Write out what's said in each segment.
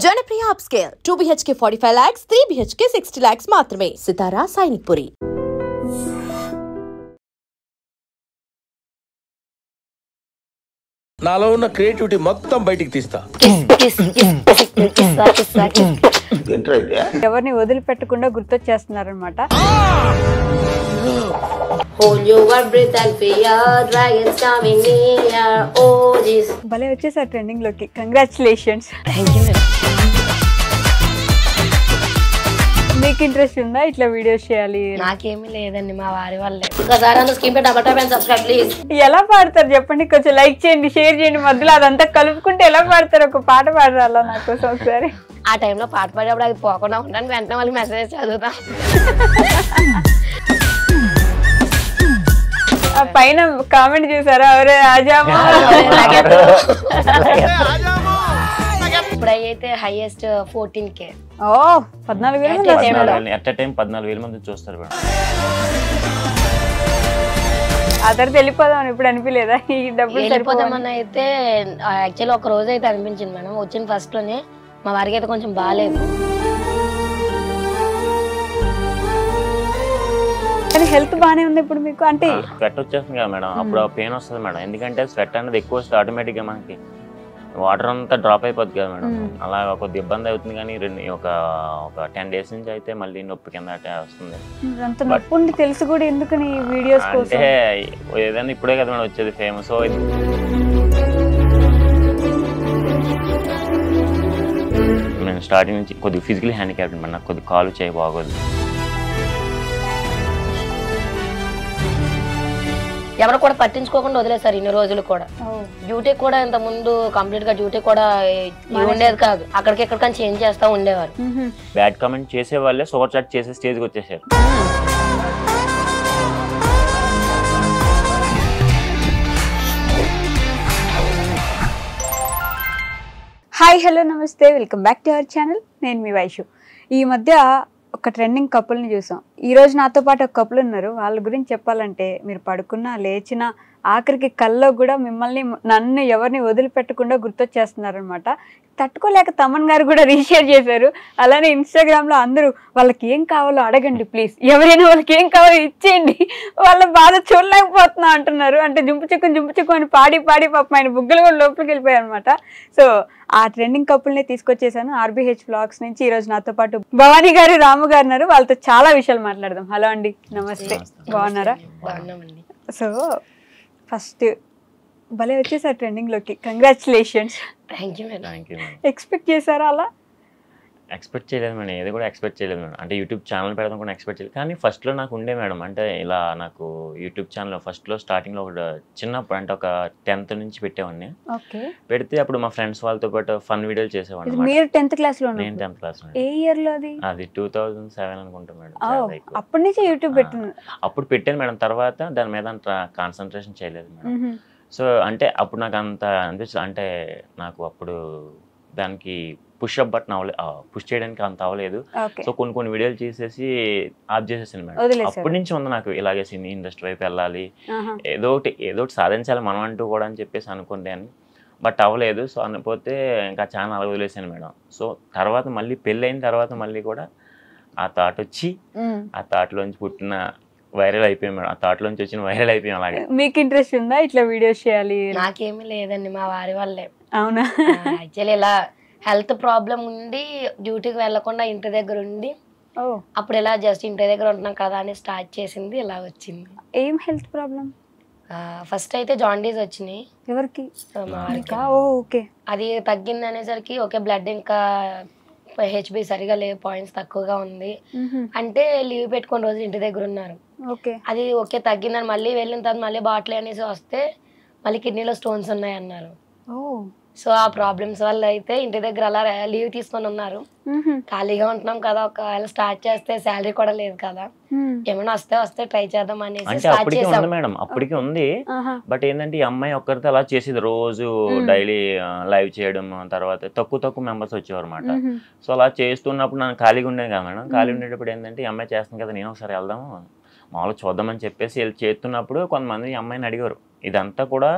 Janapriya Upscale 2 BHK 45 lakhs, 3 BHK 60 lakhs మాత్రమే. సితారా సైనిక్పురి. నాలో ఉన్న క్రియేటివిటీ మొత్తం బయటికి తీస్తా. ఎవరిని వదిలిపెట్టకుండా గుర్తొచ్చేస్తున్నారన్నమాట. భలే వచ్చేసారు ట్రెండింగ్ లోకి. కంగ్రాచులేషన్స్. మీకు ఇంట్రెస్ట్ ఉందా ఇట్లా వీడియోస్ చేయాలి? నాకేమీ లేదండి, మా వారి వాళ్ళే. ఎలా పాడతారు చెప్పండి, కొంచెం లైక్ చేయండి, షేర్ చేయండి. మధ్యలో అదంతా కలుపుకుంటే ఎలా పాడతారు? ఒక పాట పాడరాలా నా కోసం ఒకసారి? ఆ టైంలో పాట పాడేప్పుడు అది పోకుండా ఉంటాను, వెంటనే వాళ్ళకి మెసేజ్ చదువుతాం. పైన కామెంట్ చూసారా? అవరే ఆజామా. ఇప్పుడైతే highest 14K. Oh 14,000 at time 14,000 మంది చూస్తారు మేడం. ఆ తర్వాత వెళ్ళిపోదాం ఇప్పుడు అనిపించలేదా? ఈ డబ్బులు వెళ్ళిపోదామని అయితే యాక్చువల్లీ ఒక రోజు అయితే అనిపించింది మేడం. వచ్చిన ఫస్ట్ లోనే మా వారికి అయితే కొంచెం బాగాలేదు. కానీ హెల్త్ బాగానే ఉంది ఇప్పుడు మీకు? అంటే స్వెట్ వచ్చేస్తుంది కదా మేడం, అప్పుడు పెయిన్ వస్తుంది మేడం. ఎందుకంటే స్వెట్ అనేది ఎక్కువ వస్తుంది ఆటోమేటిక్గా, మనకి వాటర్ అంతా డ్రాప్ అయిపోద్ది కదా మేడం. అలా కొద్ది ఇబ్బంది అవుతుంది. కానీ ఒక 10 days నుంచి అయితే మళ్ళీ నొప్పి కింద వస్తుంది. అంత నొప్పి ఉండి తెలుసు కూడా ఎందుకని వీడియోస్ కోసం? అంటే ఏదైనా ఇప్పుడే కదా మేడం వచ్చేది ఫేమస్. నేను స్టార్టింగ్ నుంచి కొద్దిగా ఫిజికల్ హ్యాండిక్యాప్ మేడం, నాకు కొద్దిగా కాలు చేయి బాగోదు. ఎవరు కూడా పట్టించుకోకుండా వదిలేసారు ఇన్ని రోజులు కూడా. డ్యూటీ కూడా ఇంత ముందు కంప్లీట్ గా డ్యూటీ కూడా ఉండేది కాదు, అక్కడికి ఎక్కడికని చేంజ్ చేస్తా ఉండేవారు. బ్యాడ్ కామెంట్ చేసే వాళ్ళే సూపర్ చాట్ చేసే స్టేజ్కి వచ్చేసారు. హాయ్, హలో, నమస్తే, welcome back to our channel. నేను మీ వైషు. ఈ మధ్య ఒక ట్రెండింగ్ కపుల్ని చూసాం. ఈరోజు నాతో పాటు ఒక కపుల్ ఉన్నారు. వాళ్ళ గురించి చెప్పాలంటే మీరు పడుకున్నా లేచినా ఆఖరికి కల్లో కూడా మిమ్మల్ని నన్ను ఎవరిని వదిలిపెట్టకుండా గుర్తొచ్చేస్తున్నారనమాట. తట్టుకోలేక తమన్ గారు కూడా రీషేర్ చేశారు. అలానే ఇన్స్టాగ్రామ్లో అందరూ వాళ్ళకి ఏం కావాలో అడగండి ప్లీజ్, ఎవరైనా వాళ్ళకి ఏం కావాలో ఇచ్చేయండి, వాళ్ళ బాధ చూడలేకపోతున్నా అంటున్నారు. అంటే జుంపు చిక్కు అని పాడి పాపం ఆయన బుగ్గలు కూడా లోపలికి వెళ్ళిపోయాయి అనమాట. సో ఆ ట్రెండింగ్ కపుల్ని తీసుకొచ్చేసాను RBH Vlogs నుంచి. ఈరోజు నాతో పాటు భవానీ గారు, రాము గారు ఉన్నారు. వాళ్ళతో చాలా విషయాలు మాట్లాడదాం. హలో అండి, నమస్తే, బాగున్నారా? సో ఫస్ట్ భలే వచ్చేసారు ట్రెండింగ్ లోకి. కంగ్రాచులేషన్స్. ఎక్స్పెక్ట్ చేశారా అలా? ఎక్స్పెక్ట్ చేయలేదు మేడం, ఏది కూడా ఎక్స్పెక్ట్ చేయలేదు మేడం. అంటే యూట్యూబ్ ఛానల్ పెడదాం కూడా ఎక్స్పెక్ట్ చేయలేదు. కానీ ఫస్ట్లో నాకు ఉండే మేడం, అంటే ఇలా నాకు యూట్యూబ్ ఛానల్ ఫస్ట్లో స్టార్టింగ్లో ఒక చిన్నప్పుడు, అంటే ఒక 10th నుంచి పెట్టేవాడిని. పెడితే అప్పుడు మా ఫ్రెండ్స్ వాళ్ళతో పాటు ఫన్ వీడియోలు చేసేవాడిని. మీరు 10th క్లాస్లో? నేను 10th క్లాస్. ఏ ఇయర్ లో అది? అది 2007 అనుకుంటా మేడం. అప్పటి నుంచి యూట్యూబ్ పెట్టాను? అప్పుడు పెట్టాను మేడం, తర్వాత దాని మీద అంత కాన్సన్ట్రేషన్ చేయలేదు మేడం. సో అంటే అప్పుడు నాకు అంత అనిపిస్తుంది, అంటే నాకు అప్పుడు దానికి పుష్ చేయడానికి అంత అవ్వలేదు. సో కొన్ని వీడియోలు చేసేసి ఆఫ్ చేసేసాను మేడం. అప్పటి నుంచి ఉంది నాకు ఇలాగే సినీ ఇండస్ట్రీ వైపు వెళ్ళాలి, ఏదో ఒకటి సాధించాలి మనం అంటూ కూడా అని చెప్పేసి అనుకున్నాను. బట్ అవ్వలేదు. సో అనిపోతే ఇంకా ఛానల్ అలా వదిలేసాను మేడం. సో తర్వాత మళ్ళీ పెళ్ళి అయిన తర్వాత మళ్ళీ కూడా ఆ థాట్ వచ్చి, ఆ థాట్లోంచి పుట్టిన వైరల్ అయిపోయాం మేడం. ఆ థాట్ లోంచి వచ్చిన వైరల్ అయిపోయాం. అలాగే మీకు ఇంట్రెస్ట్ ఉందా ఇట్లా వీడియోస్ చేయాలి? నాకేమీ లేదండి, మా వారి వాళ్ళే. అవునా? యాక్చువల్లీ ఇలా హెల్త్ ప్రాబ్లం ఉండి డ్యూటీకి వెళ్లకుండా ఇంటి దగ్గర ఉండి, అప్పుడు ఇలా జస్ట్ ఇంటి దగ్గర ఉంటున్నాం కదా అని స్టార్ట్ చేసింది. ఇలా వచ్చింది. ఏం హెల్త్ ప్రాబ్లం? ఫస్ట్ అయితే జాండీస్ వచ్చినాయి. ఎవరికి? మా వారికి. ఓకే. అది తగ్గింది అనేసరికి ఓకే, బ్లడ్ ఇంకా HB సరిగా లేదు, పాయింట్స్ తక్కువగా ఉంది అంటే లీవ్ పెట్టుకుని రోజు ఇంటి దగ్గర ఉన్నారు. అది ఓకే తగ్గిందని మళ్ళీ వెళ్ళిన తర్వాత మళ్ళీ బాటిల్ అనేసి వస్తే మళ్ళీ కిడ్నీలో స్టోన్స్ ఉన్నాయి అన్నారు. సో ఆ ప్రాబ్లమ్స్ వల్ల అయితే ఇంటి దగ్గర అలా లీవ్ తీసుకొని ఉన్నారు. ఖాళీగా ఉంటున్నాం కదా, ఒకవేళ స్టార్ట్ చేస్తే శాలరీ కూడా లేదు కదా, ఏమైనా వస్తే ట్రై చేద్దాం అనేసి మేడం. అప్పటికి ఉంది. బట్ ఏంటంటే ఈ అమ్మాయి ఒక్కరితో అలా చేసేది, రోజు డైలీ లైవ్ చేయడం, తర్వాత తక్కువ మెంబర్స్ వచ్చేవారు అనమాట. సో అలా చేస్తున్నప్పుడు నాకు ఖాళీగా ఉండేది కదా మేడం. ఖాళీ ఉండేటప్పుడు ఏంటంటే ఈ అమ్మాయి చేస్తుంది కదా, నేను ఒకసారి వెళ్దాము మామూలుగా చూద్దామని చెప్పేసి వెళ్ళి చేస్తున్నప్పుడు కొంతమంది ఈ అమ్మాయిని అడిగారు. ఇదంతా కూడా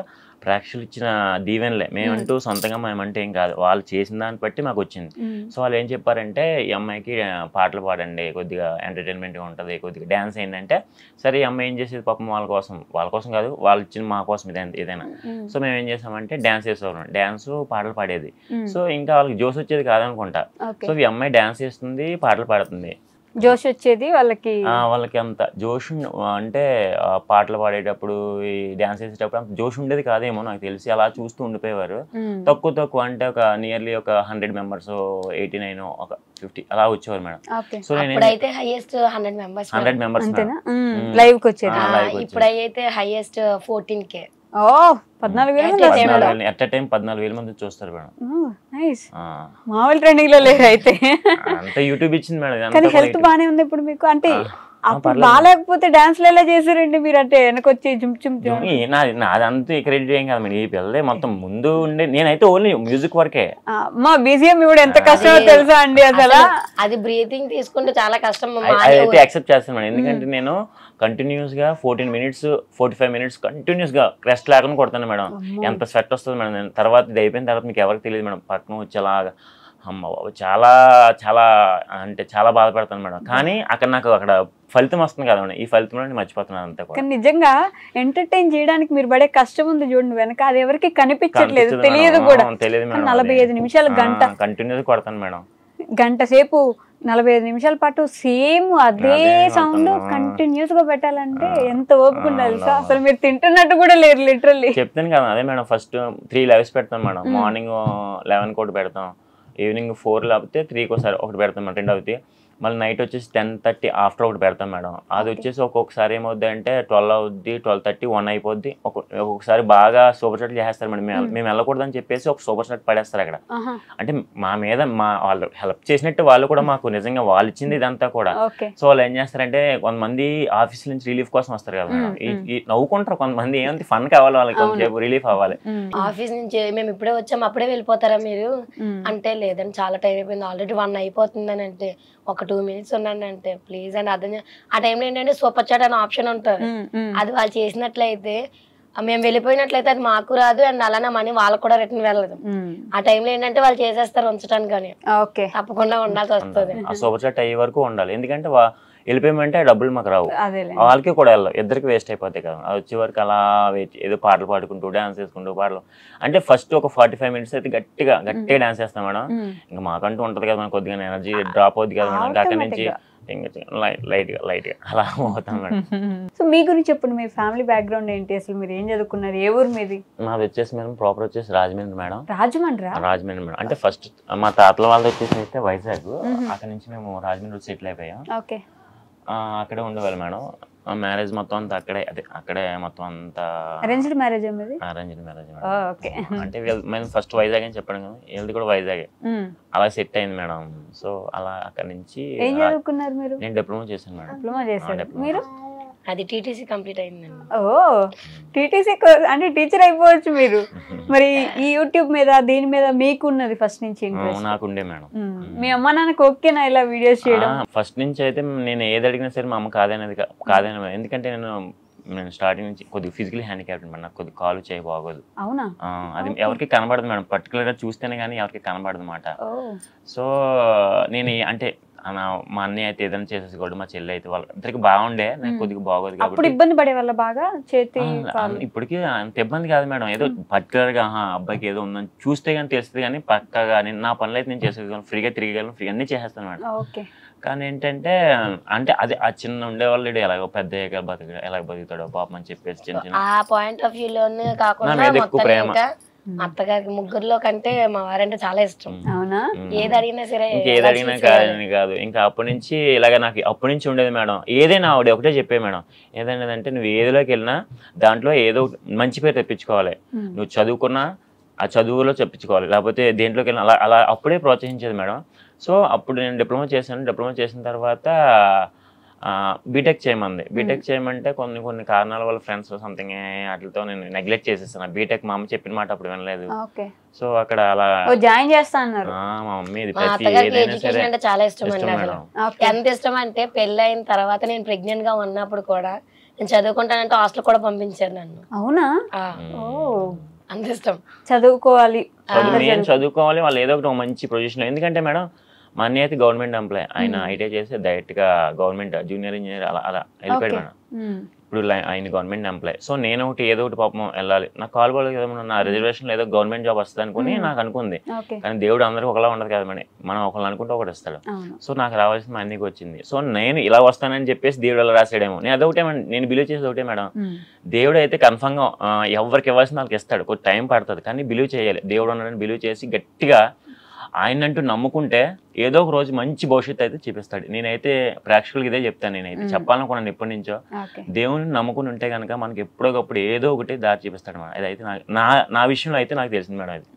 ప్రేక్షకులు ఇచ్చిన దీవెనలే, మేమంటూ సొంతంగా మేమంటే ఏం కాదు, వాళ్ళు చేసిన దాన్ని బట్టి మాకు వచ్చింది. సో వాళ్ళు ఏం చెప్పారంటే ఈ అమ్మాయికి పాటలు పాడండి, కొద్దిగా ఎంటర్టైన్మెంట్గా ఉంటుంది, కొద్దిగా డ్యాన్స్ ఏంటంటే సరే ఈ అమ్మాయి ఏం చేసేది పాపం వాళ్ళ కోసం కాదు, వాళ్ళు ఇచ్చిన మా కోసం ఏదైనా. సో మేము ఏం చేసామంటే డ్యాన్స్ చేసేవాళ్ళం, డ్యాన్స్ పాటలు పాడేది. సో ఇంకా వాళ్ళకి జోస్ వచ్చేది కాదనుకుంటా. సో ఈ అమ్మాయి డ్యాన్స్ చేస్తుంది, పాటలు పాడుతుంది, జోష్ వచ్చేది వాళ్ళకి అంత జోష్ అంటే పాటలు పాడేటప్పుడు ఈ డాన్స్ చేసేటప్పుడు అంత జోష్ ఉండేది కాదేమో నాకు తెలిసి, అలా చూస్తూ ఉండిపోయేవారు. తక్కువ అంటే ఒక నియర్లీ ఒక 100 మెంబర్స్, 89 ఒక 50 అలా వచ్చేవారు మేడం. సో ఇప్పుడైతే హైయెస్ట్ 100 మెంబర్స్ లైవ్ కి వచ్చేది. ఇప్పుడైతే హైయెస్ట్ 14K. 14,000 ఎట్ టైం 14,000 మంది చూస్తారు మేడం. మామూలు ట్రెండింగ్ లో లేదు అయితే. అంతా యూట్యూబ్ ఇచ్చింది మేడం. కానీ హెల్త్ బానే ఉంది ఇప్పుడు మీకు, అంటే అప్పుడు బాగాలేకపోతే డాన్స్లు ఎలా చేసారండి మీరు, అంటే వెనకొచ్చి నాదంతా క్రెడిట్ ఏం కాదు మేడం, ఈ పిల్లలే మొత్తం ముందు ఉండే, నేనైతే ఓన్లీ మ్యూజిక్ వరకే. మా బీజిఎం కూడా ఎంత కష్టమో తెలుసా అండి అసలు, అది బ్రీతింగ్ తీసుకుంటే చాలా కష్టం. అయితే యాక్సెప్ట్ చేస్తాను మేడం, ఎందుకంటే నేను కంటిన్యూస్ గా 14 minutes 45 minutes కంటిన్యూస్ గా రెస్ట్ లేకుండా కొడతాను మేడం. ఎంత స్వెట్ వస్తుంది మేడం. నేను తర్వాత ఇది అయిపోయిన తర్వాత మీకు ఎవరికి తెలియదు మేడం, పక్కన వచ్చేలాగా అమ్మ చాలా చాలా అంటే చాలా బాధపడతాను మేడం. కానీ నాకు అక్కడ ఫలితం వస్తుంది కదా మేడం, ఈ ఫలితంలో నేను మర్చిపోతున్నాను అంతా కూడా. నిజంగా ఎంటర్టైన్ చేయడానికి మీరు పడే కష్టం ఉంది చూడండి వెనక, అది ఎవరికి కనిపించట్లేదు, తెలియదు కూడా. తెలియదు మేడం. 45 నిమిషాలు గంట కంటిన్యూస్ కొడతాను మేడం, గంట సేపు 45 నిమిషాల పాటు సేమ్ అదే సౌండ్ కంటిన్యూస్ గా పెట్టాలంటే ఎంత ఓపిక ఉండాలి. అసలు మీరు తింటున్నట్టు కూడా లేరు లిటరల్లీ. చెప్తాను కదా, అదే మేడం ఫస్ట్ 3 lives పెడతాం మేడం. మార్నింగ్ 11 ఒకటి పెడతాం, ఈవినింగ్ 4 లేకపోతే 3 ఒకటి పెడతాం మేడం, 2 అవుతాయి. మళ్ళీ నైట్ వచ్చేసి 10:30 ఆఫ్టర్ ఒకటి పెడతాం మేడం. అది వచ్చేసి ఒక్కొక్కసారి ఏమవుద్ది అంటే 12 అవుద్ది, 12:30, 1 అయిపోద్ది. ఒక్కొక్కసారి బాగా సూపర్ షాట్ చేస్తారు మేడం. మేము వెళ్ళకూడదని చెప్పేసి ఒక సూపర్ షాట్ పడేస్తారు అక్కడ. అంటే మా మీద వాళ్ళు హెల్ప్ చేసినట్టు వాళ్ళు కూడా మాకు నిజంగా వాళ్ళు ఇచ్చింది ఇదంతా కూడా. సో వాళ్ళు ఏం చేస్తారంటే కొంతమంది ఆఫీస్ నుంచి రిలీఫ్ కోసం వస్తారు కదా మేడం, నవ్వుకుంటారు కొంతమంది, ఏమంటే ఫన్ కావాలి వాళ్ళకి, కొంచెం రిలీఫ్ అవ్వాలి. ఆఫీస్ నుంచి మేము ఇప్పుడే వచ్చాము అప్పుడే వెళ్ళిపోతారా మీరు అంటే, లేదని చాలా టైం అయిపోయింది, ఆల్రెడీ 1 అయిపోతుందని అంటే ఒక 2 minutes ఉండండి అంటే ప్లీజ్ అని అర్థం. ఆ టైంలో ఏంటంటే సూపర్ చాట్ అనే ఆప్షన్ ఉంటుంది, అది వాళ్ళు చేసినట్లయితే మేము వెళ్ళిపోయినట్లయితే అది మాకు రాదు, అండ్ అలానే మనీ వాళ్ళకు కూడా రిటర్న్ వెళ్ళదు. ఆ టైంలో ఏంటంటే వాళ్ళు చేసేస్తారు ఉంచడానికి, కానీ తప్పకుండా ఉండాల్సి వస్తుంది. ఆ సూపర్ చాట్ అయ్యే వరకు ఉండాలి, ఎందుకంటే వెళ్ళిపోయామంటే డబ్బులు మాకు రావు, వాళ్ళకి కూడా వెళ్ళవు, ఇద్దరికి వేస్ట్ అయిపోతాయి కదా. అది వచ్చే వరకు అలా ఏదో పాటలు పాడుకుంటూ డాన్స్ చేసుకుంటూ పాటలు అంటే ఫస్ట్ ఒక 45 minutes అయితే గట్టిగా డాన్స్ చేస్తాం మేడం. ఇంకా మాకంటూ ఉంటది కదా, కొద్దిగా ఎనర్జీ డ్రాప్ అవుద్ది కదా మేడం, అక్కడి నుంచి లైట్ గా అలా పోతాం మేడం. సో మీ గురించి చెప్పండి, మీ ఫ్యామిలీ బ్యాక్గ్రౌండ్ ఏంటి, అసలు మీరు ఏం చదువుకున్నారు, ఏ ఊరు మీది? మాది వచ్చేసి మేడం ప్రాపర్ వచ్చేసి రాజమండ్రి మేడం. రాజమండ్రి మేడం. అంటే ఫస్ట్ మా తాతల వాళ్ళది వచ్చేసి అయితే వైజాగ్, అక్కడ నుంచి మేము రాజమండ్రి సెటిల్ అయిపోయాం. అక్కడే ఉండేవాళ్ళు మేడం. మ్యారేజ్ మొత్తం అంతా అక్కడే మొత్తం అంతా అరేంజ్డ్ మ్యారేజ్. అంటే మేము ఫస్ట్ వైజాగ్ అని చెప్పాను కదా, వీళ్ళది కూడా వైజాగ్, అలా సెట్ అయింది మేడం. సో అలా అక్కడ నుంచి నేను డిప్లొమా చేశాను మేడం. మీరు? అది టీటీసీ కంప్లీట్ అయిందండి. టీటీసీ అంటే టీచర్ అయిపోవచ్చు మీరు. మరి ఈ యూట్యూబ్ మీద దీని మీద మీకు ఉన్నది ఫస్ట్ నుంచి ఇంట్రెస్ట్? నాకుండే మేడం. మీ అమ్మ నాన్నకి ఓకేనా ఇలా వీడియోస్ చేయడం? ఫస్ట్ నుంచి అయితే నేను ఏది అడిగినా సరే మా అమ్మ కాదనేది, ఎందుకంటే నేను స్టార్టింగ్ నుంచి కొద్దిగా ఫిజికల్ హ్యాండిక్యాప్ట్ మేడం, నాకు కొద్దిగా కాలు చేయి బాగోదు. అవునా? అది ఎవరికి కనబడదు మేడం, పర్టికులర్ గా చూస్తేనే కానీ ఎవరికి కనబడదు అన్నమాట. సో నేను అంటే మా అన్నయ్య అయితే ఏదైనా చేసేసుకోవడం, మా చెల్లి అయితే వాళ్ళిద్దరికి బాగుండే, నాకు కొద్దిగా బాగోదు కాబట్టి ఇబ్బంది పడే వాళ్ళ బాగా చేతి. ఇప్పటికీ అంత ఇబ్బంది కాదు మేడం, ఏదో పర్టికులర్ గా అబ్బాయికి ఏదో ఉందని చూస్తే కానీ తెలుస్తుంది, కానీ పక్కగా నా పనులు అయితే నేను చేసేయగలను, ఫ్రీగా తిరిగలను, ఫ్రీ అన్ని చేసేస్తాను మేడం. కానీ ఏంటంటే అంటే అది ఆ చిన్న ఉండేవాళ్ళు ఎలాగో పెద్ద ఎలాగ బతుకుతాడో పాపం అని చెప్పేసి చిన్న చిన్న ఆ పాయింట్ ఆఫ్ వ్యూ లోనే కాకుండా ఎక్కువ ప్రేమ. అత్తగారికి ముగ్గురులో కంటే మా వారంటే చాలా ఇష్టం. ఏది అడిగినా సరే, ఇంకేది అడిగినా కాదు. ఇంకా అప్పటి నుంచి ఇలాగ నాకు అప్పటి నుంచి ఉండేది మేడం. ఏదైనా ఆవిడ ఒకటే చెప్పే మేడం, ఏదైనా అంటే నువ్వు ఏదిలోకి వెళ్ళినా దాంట్లో ఏదో మంచి పేరు తెప్పించుకోవాలి, నువ్వు చదువుకున్నా ఆ చదువులో చెప్పించుకోవాలి, లేకపోతే దేంట్లోకి వెళ్ళినా అలా అప్పుడే ప్రోత్సహించేది మేడం. సో అప్పుడు నేను డిప్లొమా చేసిన తర్వాత బీటెక్ చేయమంది. బీటెక్ చేయమంటే కొన్ని కారణాల వల్ల ఫ్రెండ్స్ సంథింగ్ వాటితో నేను నెగ్లెక్ట్ చేసేసాను బీటెక్. మా అమ్మ చెప్పిన మాట అప్పుడు వినలేదు. సో అక్కడ అలా జాయిన్ చేస్తా అన్నారు. మా మమ్మీ ఎడ్యుకేషన్ అంటే చాలా ఇష్టం అండి. అసలు ఎంత ఇష్టం అంటే పెళ్లి అయిన తర్వాత నేను ప్రెగ్నెంట్ గా ఉన్నప్పుడు కూడా నేను చదువుకుంటానంటే హాస్టల్ కూడా పంపించారు నన్ను. అవునా? అంత ఇష్టం. చదువుకోవాలి, నేను చదువుకోవాలి, వాళ్ళు ఏదో ఒకటి మంచి పొజిషన్. ఎందుకంటే మేడం మా అన్నయ్య అయితే గవర్నమెంట్ ఎంప్లాయ్, ఆయన ఐటీఐ చేసి డైరెక్ట్ గా గవర్నమెంట్ జూనియర్ ఇంజనీర్ అలా వెళ్ళిపోయాడు మేడం. ఇప్పుడు ఆయన గవర్నమెంట్ ఎంప్లాయ్. సో నేను ఒకటి ఏదో ఒకటి పాపం వెళ్ళాలి, నాకు కాల్ బాగా కదా, నా రిజర్వేషన్ ఏదో గవర్నమెంట్ జాబ్ వస్తుంది అనుకుని నాకు అనుకుంది. కానీ దేవుడు అందరికీ ఒకలా ఉండదు కదా మేడం, మనం ఒకళ్ళు అనుకుంటే ఒకటి ఇస్తాడు. సో నాకు రావాల్సిన మా అన్నికి వచ్చింది. సో నేను ఇలా వస్తానని చెప్పేసి దేవుడు అలా రాసాడేమో. నేను అదొకటే నేను బిలీవ్ చేసేది ఒకటే మేడం, దేవుడు అయితే కన్ఫర్మ్ గా ఎవరికి ఇవ్వాల్సిన వాళ్ళకి ఇస్తాడు, కొంచెం టైం పడుతుంది కానీ బిలీవ్ చేయాలి. దేవుడు ఉన్నాడని బిలీవ్ చేసి గట్టిగా ఆయనంటూ నమ్ముకుంటే ఏదో ఒక రోజు మంచి భవిష్యత్తు అయితే చూపిస్తాడు. నేనైతే ప్రేక్షకులకి ఇదే చెప్తాను, నేనైతే చెప్పాలనుకున్నాను ఎప్పటి నుంచో. దేవుని నమ్ముకుని ఉంటే కనుక మనకి ఎప్పుడొకప్పుడు ఏదో ఒకటి దారి చూపిస్తాడు మేడం. అదైతే నా విషయంలో అయితే నాకు తెలిసింది మేడం. అది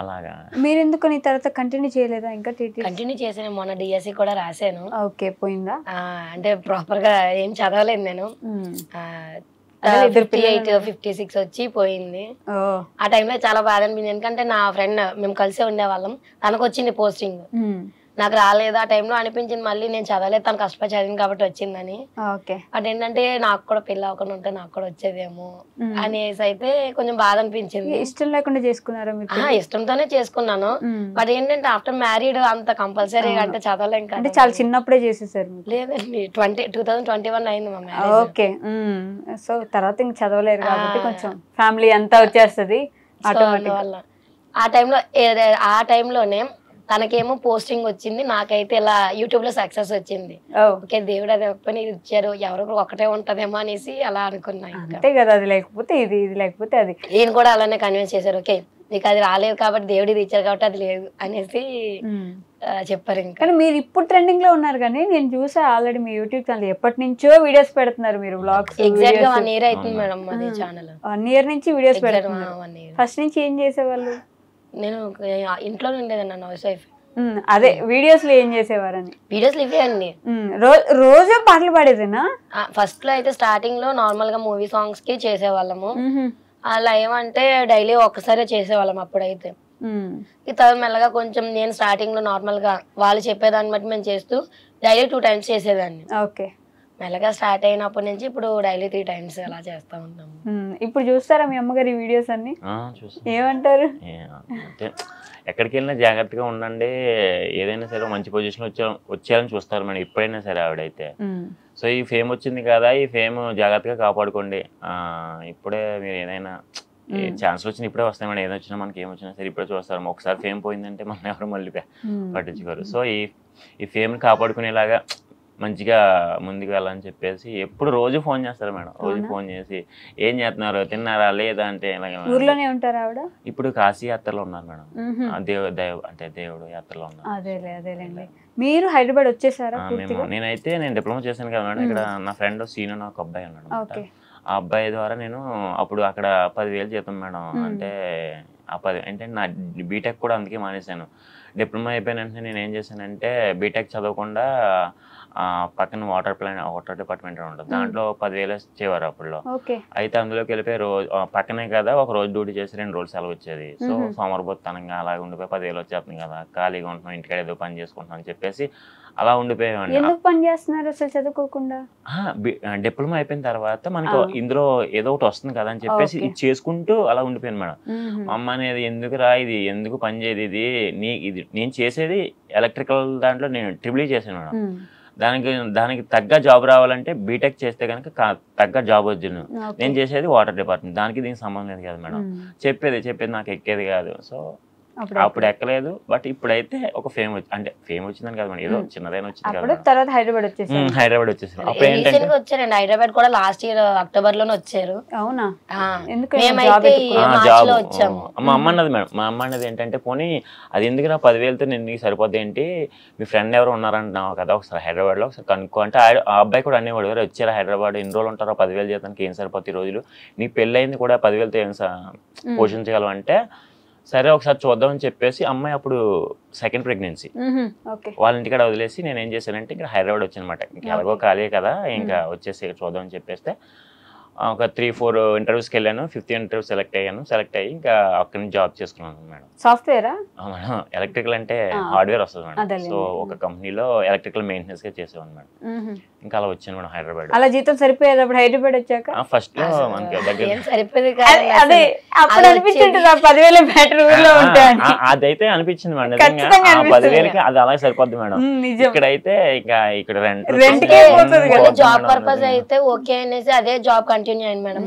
అలాగా. మీరు ఎందుకు నీ తర్వాత కంటిన్యూ చేయలేదా? ఇంకా కంటిన్యూ చేసాను, మొన్న డిఎస్సి కూడా రాశాను. ఓకే, పోయిందా? అంటే ప్రాపర్ గా ఏం చదవలేదు నేను. 58, 56 వచ్చి పోయింది. ఆ టైంలో చాలా బాధ అనిపించింది, ఎందుకంటే నా ఫ్రెండ్ మేము కలిసే ఉండేవాళ్ళం, తనకు వచ్చింది పోస్టింగ్, నాకు రాలేదు. ఆ టైంలో అనిపించింది మళ్ళీ నేను చదవలేదు, తను కష్టపడి చదివింది కాబట్టి వచ్చిందని. అదేంటంటే నాకు కూడా పెళ్ళి అవ్వకుండా ఉంటే నాకు కూడా వచ్చేదేమో అనేసి అయితే కొంచెం బాధ అనిపించింది. ఇష్టం లేకుండా చేసుకున్నారా? ఇష్టంతోనే చేసుకున్నాను. బట్ ఏంటంటే ఆఫ్టర్ మ్యారీడ్ అంత కంపల్సరీ అంటే చదవలేం కదా. అంటే చాలా చిన్నప్పుడే చేసేసారు? లేదండి, 2021 అయింది మా మ్యారేజ్. ఓకే, సో తర్వాత ఇంక చదవలేరు కాబట్టి కొంచెం ఫ్యామిలీ అంతా వచ్చేస్తుంది వల్ల. ఆ టైంలోనే తనకేమో పోస్టింగ్ వచ్చింది, నాకైతే ఇలా యూట్యూబ్ లో సక్సెస్ వచ్చింది. ఓకే, దేవుడు అది పని ఇచ్చారు, ఎవరో ఒకటే ఉంటదేమో అనేసి అలా అనుకున్నా. అంతే కదా, అది లేకపోతే ఇది లేకపోతే అది. ఈయన కూడా అలానే కన్విన్స్ చేశారు, ఓకే నీకు అది రాలేదు కాబట్టి దేవుడు ఇది ఇచ్చారు కాబట్టి అది లేదు అనేసి చెప్పారు. ఇంకా కానీ మీరు ఇప్పుడు ట్రెండింగ్ లో ఉన్నారు, కానీ నేను చూసా ఆల్రెడీ మీ యూట్యూబ్ ఛానల్ ఎప్పటి నుంచో వీడియోస్ పెడుతున్నారు మీరు, వ్లాగ్స్. ఎగ్జాక్ట్ గా 1 year అవుతుంది మేడం అది ఛానల్. 1 year నుంచి వీడియోస్ పెడుతున్నారు. ఫస్ట్ నుంచి ఏం చేసేవాళ్ళు? నేను ఇంట్లో ఉండేదన్న హౌస్ వైఫ్. అదే వీడియోస్ లో ఏం చేసేవారని? వీడియోస్ లో ఇవే అండి, రోజు పాటలు పాడేదేనా? ఫస్ట్ లో అయితే స్టార్టింగ్ లో నార్మల్ గా మూవీ సాంగ్స్ కి చేసేవాళ్ళము. అలా ఏమంటే డైలీ ఒక్కసారి చేసేవాళ్ళం అప్పుడైతే. ఈ తర్వాత మెల్లగా కొంచెం నేను స్టార్టింగ్ లో నార్మల్ గా వాళ్ళు చెప్పేదాన్ని బట్టి మేము చేస్తూ డైలీ 2 times చేసేదాన్ని. ఓకే, మెల్లగా స్టార్ట్ అయినప్పటి నుంచి ఇప్పుడు డైలీ 3 times అలా చేస్తా ఉంటాము. ఇప్పుడు చూస్తారా మీ అమ్మగారి వీడియోస్ అన్ని? ఏమంటారు? ఎక్కడికి వెళ్ళినా జాగ్రత్తగా ఉండండి, ఏదైనా సరే మంచి పొజిషన్ వచ్చేయాలని చూస్తారు మేడం ఎప్పుడైనా సరే ఆవిడైతే. సో ఈ ఫేమ్ వచ్చింది కదా, ఈ ఫేమ్ జాగ్రత్తగా కాపాడుకోండి. ఇప్పుడే మీరు ఏదైనా ఛాన్స్ వచ్చిన ఇప్పుడే వస్తాయి మేడం, ఏదైనా వచ్చినా మనకి ఏమొచ్చినా సరే ఇప్పుడే చూస్తారు. ఒకసారి ఫేమ్ పోయిందంటే మనం ఎవరు మళ్ళీ పట్టించుకోరు. సో ఈ ఫేమ్ని కాపాడుకునేలాగా మంచిగా ముందుకు వెళ్ళని చెప్పేసి ఎప్పుడు రోజు ఫోన్ చేస్తారు మేడం. రోజు ఫోన్ చేసి ఏం చేస్తున్నారు, తిన్నారా లేదా అంటే. ఊర్లోనే ఉంటారా ఆవిడ? ఇప్పుడు కాశీ యాత్రలో ఉన్నారు మేడం, దేవుడు యాత్రలో ఉన్నారు. అదేలేండి. మీరు హైదరాబాద్ వచ్చేసారా? నేను డిప్లొమా చేశాను కదా మేడం. ఇక్కడ నా ఫ్రెండ్ సీను ఒక అబ్బాయి ఉన్నాడు. ఆ అబ్బాయి ద్వారా నేను అప్పుడు అక్కడ 10,000 జీతం మేడం. అంటే ఆ 10 అంటే నా బీటెక్ కూడా అందుకే మానేశాను. డిప్లొమా అయిపోయిన వెంటనే నేను ఏం చేశానంటే బీటెక్ చదవకుండా పక్కన వాటర్ డిపార్ట్మెంట్ ఉంటుంది, దాంట్లో 10,000 ఇచ్చేవారు అప్పుడులో. అయితే అందులోకి వెళ్ళిపోయి రోజు పక్కనే కదా, ఒక రోజు డ్యూటీ చేసి 2 రోజులు సెలవు వచ్చేది. సో సోమరబోత్తనంగా అలాగే ఉండిపోయి 10,000 వచ్చేస్తుంది కదా, ఖాళీగా ఉంటున్నాం, ఇంటికాడ ఏదో పని చేసుకుంటున్నాం అని చెప్పేసి అలా ఉండిపోయామండి. ఎందుకు పని చేస్తున్నారు అసలు చదువుకోకుండా? డిప్లొమా అయిపోయిన తర్వాత మనకు ఇందులో ఏదో ఒకటి వస్తుంది కదా అని చెప్పేసి ఇది చేసుకుంటూ అలా ఉండిపోయాను మేడం. మా అమ్మ అనేది ఎందుకు రా, ఇది ఎందుకు పని చేయదు, ఇది నేను చేసేది ఎలక్ట్రికల్ దాంట్లో నేను ట్రిపుల్ ఈ చేశాను మేడం. దానికి తగ్గ జాబ్ రావాలంటే బీటెక్ చేస్తే కనుక తగ్గ జాబ్ వచ్చింది. నేను చేసేది వాటర్ డిపార్ట్మెంట్, దానికి దీనికి సంబంధం లేదు కదా మేడం. చెప్పేది నాకు ఎక్కేది కాదు. సో అప్పుడు ఎక్కలేదు. బట్ ఇప్పుడైతే ఒక ఫేమ్ వచ్చిందని కదా మేడం, ఏదో చిన్నదైనా వచ్చింది కదా. తర్వాత హైదరాబాద్ వచ్చేసాను. హైదరాబాద్ కూడా లాస్ట్ ఇయర్ అక్టోబర్ లోనే వచ్చారు. అవునా? మా అమ్మ అన్నది మేడం, మా అమ్మ అన్నది ఏంటంటే పోనీ అది ఎందుకు నా 10,000తో నేను సరిపోద్ది ఏంటి, మీ ఫ్రెండ్ ఎవరు ఉన్నారంటున్నావు కదా, ఒకసారి హైదరాబాద్ లో ఒకసారి కనుక్కో అంటే ఆ అబ్బాయి కూడా అనేవాడు, ఎవరు వచ్చారా హైదరాబాద్, ఎన్ని రోజులు ఉంటారో 10,000 జీతానికి ఏం సరిపోతాయి రోజులు, నీ పెళ్ళి అయింది కూడా 10,000తో ఏం పోషించగలవు అంటే సరే ఒకసారి చూద్దామని చెప్పేసి అమ్మాయి అప్పుడు 2nd ప్రెగ్నెన్సీ వాళ్ళ ఇంటికాడ వదిలేసి నేను ఏం చేశానంటే ఇక్కడ హైదరాబాద్ వచ్చాను అనమాట. ఇంకా ఎలాగో ఖాళీ కదా, ఇంకా వచ్చేసి చూద్దామని చెప్పేస్తే ఒక 3-4 ఇంటర్వ్యూస్కి వెళ్ళాను. 5th ఇంటర్వ్యూ సెలెక్ట్ అయ్యి ఇంకా అక్కడి నుంచి జాబ్ చేసుకున్నాను మేడం. సాఫ్ట్వేరా మేడం ఎలక్ట్రికల్ అంటే హార్డ్వేర్ వస్తుంది మేడం. సో ఒక కంపెనీలో ఎలక్ట్రికల్ మెయింటెనెన్స్ గా చేసేవాను మేడం. ఇంకా అలా వచ్చాను మేడం హైదరాబాద్. అలా జీతం సరిపోయేది అప్పుడు హైదరాబాద్ వచ్చాక? ఫస్ట్ లో మనకి దగ్గర అదే అప్పుడు అనిపించింది 10,000 బెటర్ ఊర్లో ఉంటాయని. అదైతే అనిపించింది మేడం. నిజంగా 10,000కి అది అలాగే సరిపోద్ది మేడం. ఇక్కడైతే ఇంకా ఇక్కడ జాబ్ పర్పస్ అయితే ఓకే అనేసి అదే జాబ్ కంటిన్యూ అయింది మేడం.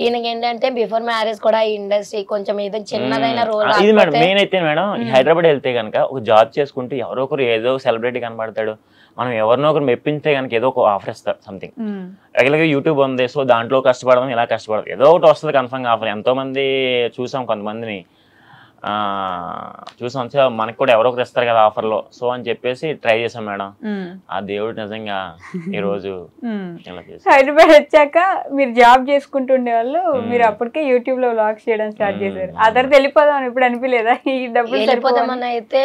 ఈయనకి ఏంటంటే బిఫోర్ మ్యారేజ్ కూడా ఈ ఇండస్ట్రీ కొంచెం ఏదో చిన్నదైన రోల్ ఇది మేడం. మెయిన్ అయితే మేడం హైదరాబాద్ వెళ్తే కనుక ఒక జాబ్ చేసుకుంటూ ఎవరో ఒకరు ఏదో సెలబ్రిటీ కనబడతాడు, మనం ఎవరినో ఒకరు మెప్పించే కనుక ఏదో ఒక ఆఫర్ ఇస్తారు సంథింగ్. రెగ్యులర్గా యూట్యూబ్ ఉంది, సో దాంట్లో కష్టపడడం ఇలా కష్టపడడం ఏదో ఒకటి వస్తుంది కన్ఫర్మ్గా ఆఫర్. ఎంతో మంది చూసాం, కొంతమందిని చూసాం, మనకు కూడా ఎవరో ఒకరు ఇస్తారు కదా ఆఫర్లో, సో అని చెప్పేసి ట్రై చేసాం మేడం. ఆ దేవుడు నిజంగా ఈ రోజు హైదరాబాద్ వచ్చాక మీరు జాబ్ చేసుకుంటుండే వాళ్ళు, మీరు అప్పటికే యూట్యూబ్ లో వ్లాగ్స్ చేయడం స్టార్ట్ చేశారు. ఆ తర్వాత వెళ్ళిపోదాం ఇప్పుడు అనిపించలేదా? ఈ డబ్బులు వెళ్ళిపోదామని అయితే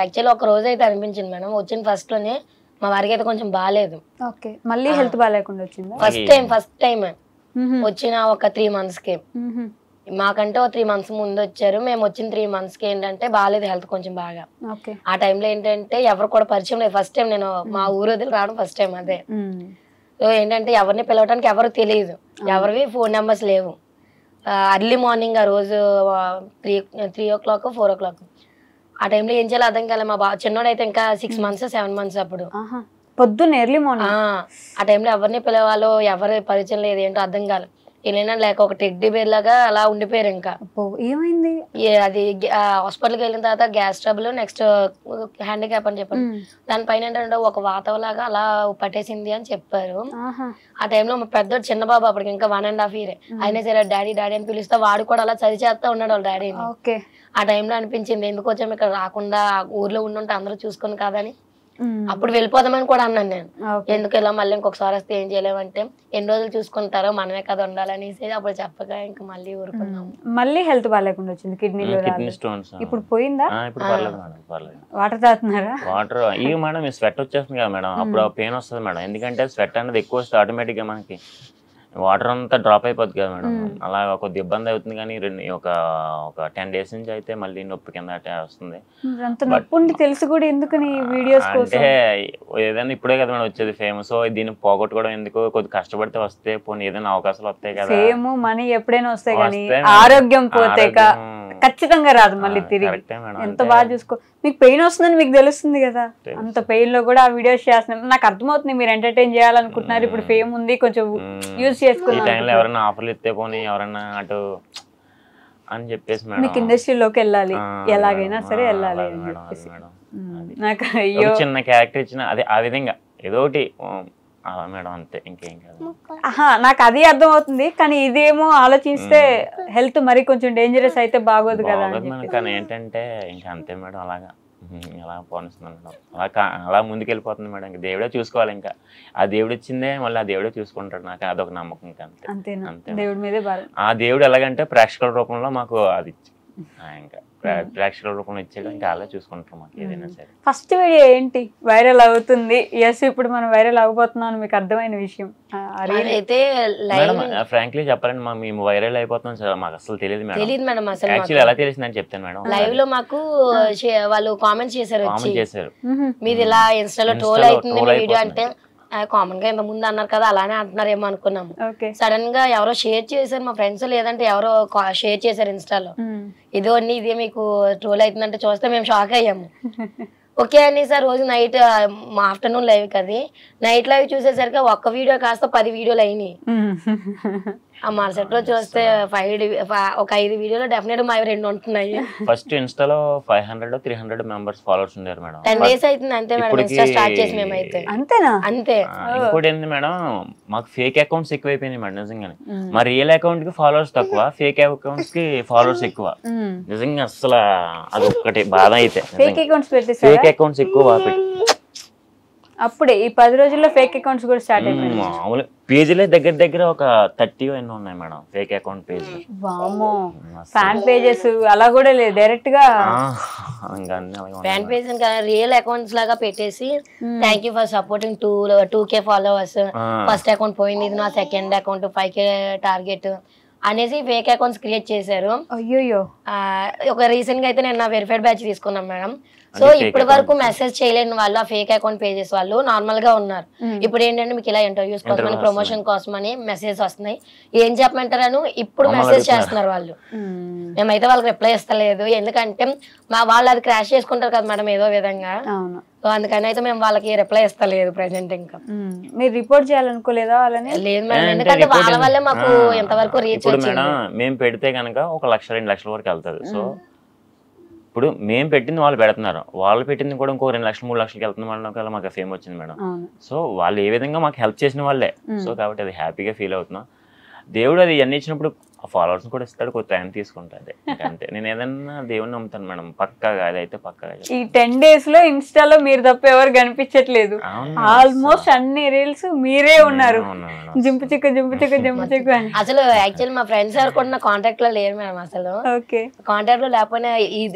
యాక్చువల్లీ ఒక రోజు అయితే అనిపించింది మేడం. వచ్చిన ఫస్ట్ లోనే మా వారికి అయితే కొంచెం బాగాలేదు. ఓకే, మళ్ళీ హెల్త్ బాగాలేకుండా వచ్చిందా? ఫస్ట్ టైం వచ్చిన ఒక 3 months కి. మాకంటే ఒక 3 months ముందు వచ్చారు. మేము వచ్చిన 3 months కి ఏంటంటే బాగాలేదు హెల్త్ కొంచెం బాగా. ఆ టైంలో ఏంటంటే ఎవరు కూడా పరిచయం లేదు. ఫస్ట్ టైం నేను మా ఊరు వదిలి రావడం ఫస్ట్ టైం అదే. సో ఏంటంటే ఎవరిని పిలవడానికి ఎవరు తెలియదు, ఎవరివి ఫోన్ నెంబర్స్ లేవు. అర్లీ మార్నింగ్ ఆ రోజు 3 o'clock 4 o'clock ఆ టైంలో ఏం చేయాలో అర్థం కాలే. మా చిన్నోడు అయితే ఇంకా 6 months 7 months అప్పుడు. పొద్దున్న ఎర్లీ మార్నింగ్ ఆ టైంలో ఎవరిని పిలవాలో ఎవరి పరిచయం లేదు, ఏంటో అర్థం కాలేదు. వెళ్ళినా లేక ఒక టెడ్డీ బేర్ లాగా అలా ఉండిపోయారు. ఇంకా ఏమైంది అది హాస్పిటల్కి వెళ్ళిన తర్వాత గ్యాస్ ట్రబుల్, నెక్స్ట్ హ్యాండిక్యాప్ అని చెప్పారు. దానిపైన ఏంటంటే ఒక వాతావలాగా అలా పట్టేసింది అని చెప్పారు. ఆ టైంలో మా పెద్దోడు చిన్న బాబు అప్పటికి ఇంకా 1.5 years. అయినా సరే డాడీ డాడీ అని పిలిస్తే వాడు కూడా అలా చదివి చేస్తా ఉన్నాడు వాళ్ళ డాడీని. ఆ టైంలో అనిపించింది ఎందుకు వచ్చాము ఇక్కడ, రాకుండా ఊర్లో ఉండుంటే అందరూ చూసుకుని కాదని. అప్పుడు వెళ్ళిపోదామని కూడా అన్నాను నేను. ఎందుకు ఇలా మళ్ళీ ఇంకొకసారి వస్తే ఏం చేయలేమంటే ఎన్ని రోజులు చూసుకుంటారో మనమే కదా ఉండాలనేసి అప్పుడు చెప్పక ఇంకా మళ్ళీ ఊరుకున్నాము. మళ్ళీ హెల్త్ బాగాలేకుండా వచ్చింది, కిడ్నీ స్టోన్స్. ఇప్పుడు పోయిందా? వాటర్ తాగుతున్నారా? వాటర్ ఇవి మేడం స్వెట్ వచ్చేస్తుంది కదా మేడం, అప్పుడు పెయిన్ వస్తుంది మేడం. ఎందుకంటే స్వెట్ అనేది ఎక్కువ వస్తుంది ఆటోమేటిక్ గా, మనకి వాటర్ అంతా డ్రాప్ అయిపోద్ది కదా మేడం. అలా కొద్ది ఇబ్బంది అవుతుంది. కానీ ఒక 10 days నుంచి అయితే మళ్ళీ నొప్పి కింద వస్తుంది. తెలుసు కూడా ఎందుకు వీడియోస్ అంటే ఏదైనా ఇప్పుడే కదా మేడం వచ్చేది ఫేమ్, సో దీన్ని పోగొట్టుకోవడం ఎందుకు, కొద్ది కష్టపడితే వస్తే పోనీ ఏదైనా అవకాశాలు వస్తాయి కదా. ఫేమ్ మనీ ఎప్పుడైనా వస్తాయి కానీ ఆరోగ్యం పోతే ఖచ్చితంగా రాదు మళ్ళీ తిరిగి. ఎంత బాగా చూసుకో, మీకు పెయిన్ వస్తుందని మీకు తెలుస్తుంది కదా, అంత పెయిన్ లో కూడా ఆ వీడియోస్ చేస్తున్నారు. నాకు అర్థమవుతుంది మీరు ఎంటర్టైన్ చేయాలనుకుంటున్నారు. ఇప్పుడు ఫేమ్ ఉంది కొంచెం యూజ్ చేసుకున్నారు, ఎవరైనా ఆఫర్లు ఇస్తే పోనీ ఎవరైనా అటు అని చెప్పేసి మీకు ఇండస్ట్రీలోకి వెళ్ళాలి, ఎలాగైనా సరే వెళ్ళాలి అని చెప్పేసి. నాకు అయ్యో చిన్న క్యారెక్టర్ ఇచ్చిన అదే ఆ విధంగా ఏదో ఒకటి మేడం, అంతే ఇంకేం కాదు. నాకు అది అర్థం అవుతుంది, కానీ ఇదేమో ఆలోచిస్తే హెల్త్ మరి కొంచెం డేంజరస్ అయితే బాగోదు కదా. కానీ ఏంటంటే ఇంకా అంతే మేడం, అలాగా అలా పోనిస్తున్నాను మేడం, అలా ముందుకు వెళ్ళిపోతుంది మేడం. ఇంకా దేవుడే చూసుకోవాలి, ఇంకా ఆ దేవుడు ఇచ్చిందే మళ్ళీ ఆ దేవుడే చూసుకుంటాడు. నాకు అదొక నమ్మకం. ఇంకా అంతే దేవుడి మీదే భారం. ఆ దేవుడు ఎలాగంటే ప్రేక్షకుల రూపంలో మాకు అది ఇంకా ప్రేక్షకుల రూపంలో ఇచ్చాడు, ఇంకా అలా చూసుకుంటాం మాకు ఏదైనా సరే. ఫస్ట్ వీడియో ఏంటి వైరల్ అవుతుంది? ఎస్, ఇప్పుడు మనం వైరల్ అవ్వబోతున్నాం అని మీకు అర్థమైన విషయం అయితే ఫ్రాంక్లీ చెప్పాలండి, మేము వైరల్ అయిపోతున్నాం సార్, మాకు అసలు తెలియదు మేడం. యాక్చువల్లీ ఎలా తెలిసిందని చెప్తాను మేడం. లైవ్ లో మాకు వాళ్ళు కామెంట్స్ చేశారు, మీది ఇలా ఇన్స్టాలో ట్రోల్ అవుతుంది వీడియో అంటే కామన్ గా ఇంత ముందు అన్నారు కదా అలానే అంటున్నారేమో అనుకున్నాము. సడన్ గా ఎవరో షేర్ చేశారు మా ఫ్రెండ్స్, లేదంటే ఎవరో షేర్ చేశారు ఇన్స్టాలో, ఇదో అన్ని ఇదే మీకు ట్రోల్ అవుతుందంటే చూస్తే మేము షాక్ అయ్యాము. ఓకే అని సార్ రోజు నైట్ మా ఆఫ్టర్నూన్ లైవ్ కది, నైట్ లైవ్ చూసేసరికి ఒక్క వీడియో కాస్త 10 వీడియోలు అయినాయి. ఆ మరుసటి రోజు చూస్తే ఒక 5 వీడియోలో డెఫినెట్ మా 2 ఉంటున్నాయి. ఫస్ట్ ఇన్స్టాలో 500-300 మెంబర్స్ ఫాలోవర్స్ ఉన్నారు మేడం. 10 days అవుతుంది అంతే మేడం ఇన్స్టా స్టార్ట్ చేసి మేమైతే. అంతేనా? అంతే. ఇంకోటి ఏంటి మేడం, మాకు ఫేక్ అకౌంట్స్ ఎక్కువైపోయినాయి మేడం నిజంగానే. మా రియల్ అకౌంట్ కి ఫాలోవర్స్ తక్కువ, ఫేక్ అకౌంట్స్ కి ఫాలోవర్స్ ఎక్కువ. నిజంగా అసలు అది ఒక్కటి బాధ. అయితే ఫేక్ అకౌంట్స్ ఎక్కువ అప్పుడే ఈ 10 రోజుల్లో ఫేక్ అకౌంట్స్ కూడా స్టార్ట్ అయిపోయింది. మామూలు పేజీలే దగ్గర దగ్గర ఒక 30 ఎన్నో ఉన్నాయి మేడం ఫేక్ అకౌంట్ పేజ్. వామ్మో, ఫ్యాన్ పేజెస్ అలా కూడా లేదు, డైరెక్ట్ గా ఫ్యాన్ పేజ్ రియల్ అకౌంట్స్ లాగా పెట్టేసి thank you for supporting 2K followers, first account పోయింది, ఇది నా సెకండ్ అకౌంట్ 5K టార్గెట్ అనేసి ఫేక్ అకౌంట్స్ క్రియేట్ చేశారు. అయ్యో, ఒక రీసెంట్ గా అయితే నేను నా వెరిఫైడ్ బ్యాచ్ తీసుకున్నాం మేడం. సో ఇప్పటి వరకు మెసేజ్ చేయలేని వాళ్ళు ఆ ఫేక్ అకౌంట్ పేజెస్ వాళ్ళు నార్మల్ గా ఉన్నారు. ఇప్పుడు ఏంటంటే మీకు ఇలా ఇంటర్వ్యూస్ కోసమని ప్రమోషన్ కోసమని మెసేజ్ వస్తున్నాయి, ఏం చెప్పమంటారని ఇప్పుడు మెసేజ్ చేస్తున్నారు వాళ్ళు. మేమైతే వాళ్ళకి రిప్లై ఇస్తలేదు, ఎందుకంటే వాళ్ళు అది క్రాష్ చేసుకుంటారు కదా మేడం ఏదో విధంగా. సో అందుకని అయితే మేము వాళ్ళకి రిప్లై ఇస్తలేదు ప్రెసెంట్. ఇంకా మీరు రిపోర్ట్ చేయాలనుకోలేదా వాళ్ళని? లేదు మేడం, ఎందుకంటే వాళ్ళ వల్లే మాకు ఎంతవరకు రీచ్ వచ్చింది. మేము పెడితే కనుక 1 లక్ష 2 లక్షల వరకు వెళ్తుంది. సో ఇప్పుడు మేము పెట్టింది వాళ్ళు పెడుతున్నారు, వాళ్ళు పెట్టింది కూడా ఇంకో 2 లక్షలు 3 లక్షలకి వెళ్తుంది మేడం. మాకు ఫేమ్ వచ్చింది మేడం. సో వాళ్ళు ఏ విధంగా మాకు హెల్ప్ చేసిన వాళ్ళే. సో కాబట్టి అది హ్యాపీగా ఫీల్ అవుతున్నాం. దేవుడు అది అన్ని ఇచ్చినప్పుడు ఫాలోవర్స్ కూడా ఇస్తాడు, కొంత టైం తీసుకుంటాడు అంతే. నేను ఏదన్నా దేవుడిని నమ్ముతాను మేడం, పక్కాగా. అదైతే పక్కాగా. ఈ 10 days లో ఇన్స్టాలో మీరు తప్ప ఎవరు కనిపించట్లేదు. ఆల్మోస్ట్ అన్ని రీల్స్ మీరే ఉన్నారు, జింపు చిక్కు జింపు చిక్కు జింపు చిక్కు అని. అసలు యాక్చువల్లీ మా ఫ్రెండ్స్ ఎవరు కూడా కాంటాక్ట్ లో లేరు మేడం. అసలు కాంటాక్ట్ లో లేకపోయినా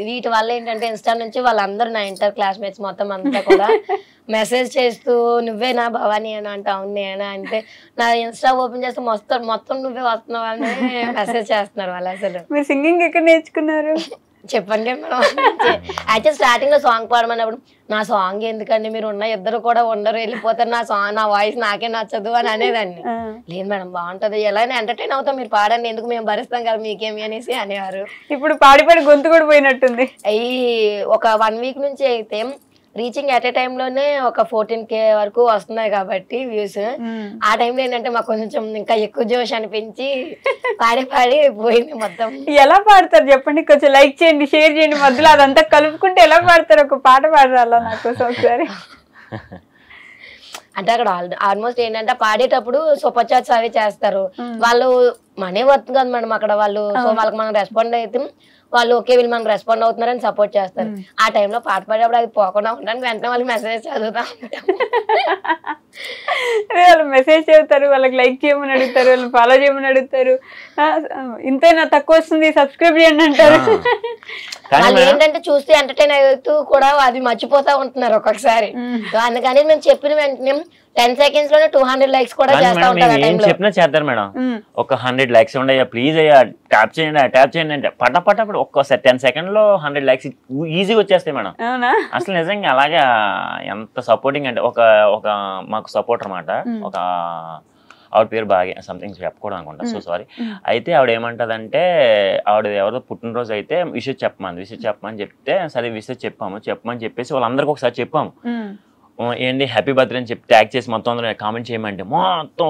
వీటి వల్ల ఏంటంటే ఇన్స్టా నుంచి వాళ్ళందరూ నా ఇంటర్ క్లాస్మేట్స్ మొత్తం అంతా కూడా మెసేజ్ చేస్తూ నువ్వేనా భవానీ అని అంటే అవును నేనా అంటే నా ఇన్స్టా ఓపెన్ చేస్తే మొత్తం నువ్వే వస్తున్నావు అని మెసేజ్ చేస్తున్నారు వాళ్ళు. అసలు మీరు సింగింగ్ ఎక్కడ నేర్చుకున్నారు చెప్పండి మేడం. యాక్చువల్ స్టార్టింగ్ లో సాంగ్ పాడమన్నప్పుడు నా సాంగ్ ఎందుకండి, మీరు ఉన్న ఇద్దరు కూడా ఉండరు, వెళ్ళిపోతారు, నా వాయిస్ నాకే నచ్చదు అని అనేదాన్ని. లేదు మేడం బాగుంటది, ఎలా ఎంటర్టైన్ అవుతాం, మీరు పాడండి, ఎందుకు మేము భరిస్తాం కదా మీకేమి అనేసి అనేవారు. ఇప్పుడు పాడి పాడి గొంతు కూడా పోయినట్టుంది. అయ్యి ఒక 1 week నుంచి అయితే రీచింగ్ ఎట్ ఏ టైమ్ లోనే ఒక 14K వరకు వస్తున్నాయి కాబట్టి వ్యూస్. ఆ టైంలో ఏంటంటే మాకు కొంచెం ఇంకా ఎక్కువ జోష్ అనిపించి పాడి పోయింది మొత్తం. ఎలా పాడతారు చెప్పండి, కొంచెం లైక్ చేయండి, షేర్ చేయండి, మధ్యలో అదంతా కలుపుకుంటే ఎలా పాడతారు? ఒక పాట పాడరా నాకు ఒకసారి. అంటే అక్కడ ఆల్మోస్ట్ ఏంటంటే పాడేటప్పుడు సూపర్ చాట్స్ అవి చేస్తారు వాళ్ళు, మనీ వర్త్ కదా మేడం అక్కడ వాళ్ళు. సో వాళ్ళకి మనం రెస్పాండ్ అయితే వాళ్ళు ఓకే వీళ్ళు మనకు రెస్పాండ్ అవుతున్నారని సపోర్ట్ చేస్తారు. ఆ టైంలో పాట పాడేటప్పుడు అది పోకుండా ఉండడానికి వెంటనే వాళ్ళకి మెసేజ్ చదువుతా ఉంటాం. వాళ్ళు మెసేజ్ చదువుతారు, వాళ్ళకి లైక్ చేయమని అడుగుతారు, వాళ్ళు ఫాలో చేయమని అడుగుతారు, ఇంతైనా తక్కువ వస్తుంది సబ్స్క్రైబ్ చేయండి అంటారు. వాళ్ళు ఏంటంటే చూస్తే ఎంటర్టైన్ అవుతూ కూడా అది మర్చిపోతా ఉంటున్నారు ఒక్కొక్కసారి. అందుకని మేము చెప్పిన వెంటనే 10 seconds లోనే 200 likes కూడా చేస్తా ఉంటారు. ఏం చెప్పినా చేస్తారు మేడం. ఒక 100 likes ఉండయ్యా ప్లీజ్ అయ్యా ట్యాప్ చేయండి అంటే పటపటప్పుడు ఒక్క 10 seconds లో 100 likes ఈజీగా వచ్చేస్తాయి మేడం. అసలు నిజంగా అలాగే ఎంత సపోర్టింగ్ అంటే ఒక మాకు సపోర్ట్ అనమాట. ఒక ఆవిడ పేరు బాగా సంథింగ్ చెప్పకూడదు అనుకుంటా, సో సారీ. అయితే ఆవిడ ఏమంటదంటే ఆవిడ ఎవరో పుట్టినరోజు అయితే విషయం చెప్పమని చెప్తే సరే విషయం చెప్పమని చెప్పేసి వాళ్ళందరికీ ఒకసారి చెప్పాము. ఏంటి హ్యాపీ బర్త్డే అని చెప్పి ట్యాగ్ చేసి మొత్తం అందరూ కామెంట్ చేయమంటే మొత్తం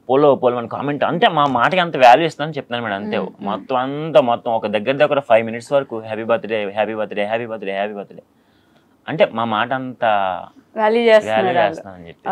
పోలో అని కామెంట్. అంటే మా మాటకి అంత వాల్యూ ఇస్తానని చెప్తాను మేడం. అంతే మొత్తం ఒక దగ్గర 5 minutes వరకు హ్యాపీ బర్త్డే అంటే మా మాట అంత వాల్యూ చేస్తానని చెప్పి.